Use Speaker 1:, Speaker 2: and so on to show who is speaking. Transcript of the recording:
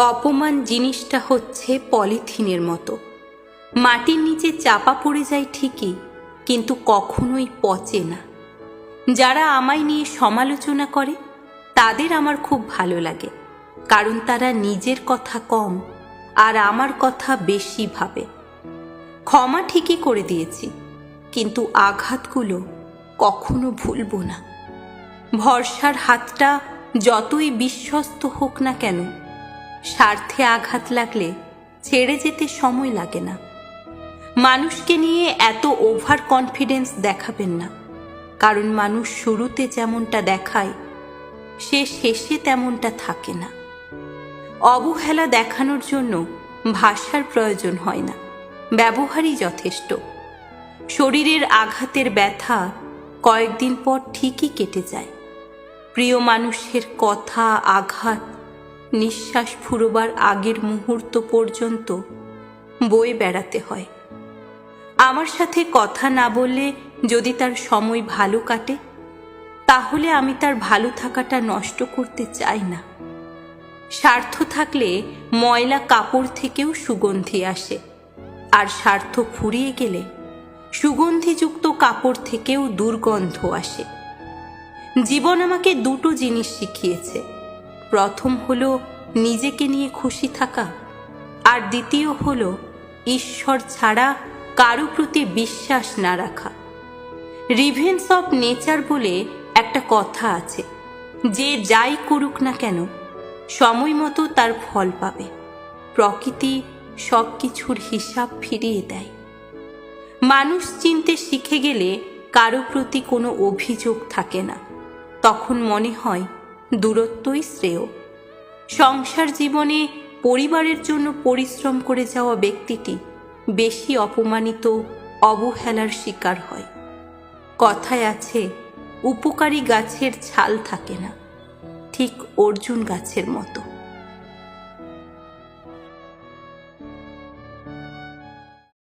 Speaker 1: অপমান জিনিসটা হচ্ছে পলিথিনের মতো, মাটির নিচে চাপা পড়ে যায় ঠিকই, কিন্তু কখনোই পচে না। যারা আমায় নিয়ে সমালোচনা করে তাদের আমার খুব ভালো লাগে, কারণ তারা নিজের কথা কম আর আমার কথা বেশি ভাবে। ক্ষমা ঠিকই করে দিয়েছি, কিন্তু আঘাতগুলো কখনো ভুলব না। ভরসার হাতটা যতই বিশ্বস্ত হোক না কেন, স্বার্থে আঘাত লাগলে ছেড়ে যেতে সময় লাগে না। মানুষকে নিয়ে এত ওভার কনফিডেন্স দেখাবেন না, কারণ মানুষ শুরুতে যেমনটা দেখায় সে শেষে তেমনটা থাকে না। অবহেলা দেখানোর জন্য ভাষার প্রয়োজন হয় না, ব্যবহারই যথেষ্ট। শরীরের আঘাতের ব্যথা কয়েকদিন পর ঠিকই কেটে যায়। প্রিয় মানুষের কথা, আঘাত নিঃশ্বাস ফুরোবার আগের মুহূর্ত পর্যন্ত বয়ে বেড়াতে হয়। আমার সাথে কথা না বললে যদি তার সময় ভালো কাটে, তাহলে আমি তার ভালো থাকাটা নষ্ট করতে চাই না। স্বার্থ থাকলে ময়লা কাপড় থেকেও সুগন্ধি আসে, আর স্বার্থ ফুরিয়ে গেলে সুগন্ধিযুক্ত কাপড় থেকেও দুর্গন্ধ আসে। জীবন আমাকে দুটো জিনিস শিখিয়েছে। প্রথম হলো নিজেকে নিয়ে খুশি থাকা, আর দ্বিতীয় হলো ঈশ্বর ছাড়া কারো প্রতি বিশ্বাস না রাখা। রিভেন্স অফ নেচার বলে একটা কথা আছে, যে যাই করুক না কেন সময় মতো তার ফল পাবে। প্রকৃতি সব কিছুর হিসাব ফিরিয়ে দেয়। মানুষ চিনতে শিখে গেলে কারো প্রতি কোনো অভিযোগ থাকে না, তখন মনে হয় দূরত্বই শ্রেয়। সংসার জীবনে পরিবারের জন্য পরিশ্রম করে যাওয়া ব্যক্তিটি বেশি অপমানিত, অবহেলার শিকার হয়। কথায় আছে, উপকারী গাছের ছাল থাকে না, ঠিক অর্জুন গাছের মতো।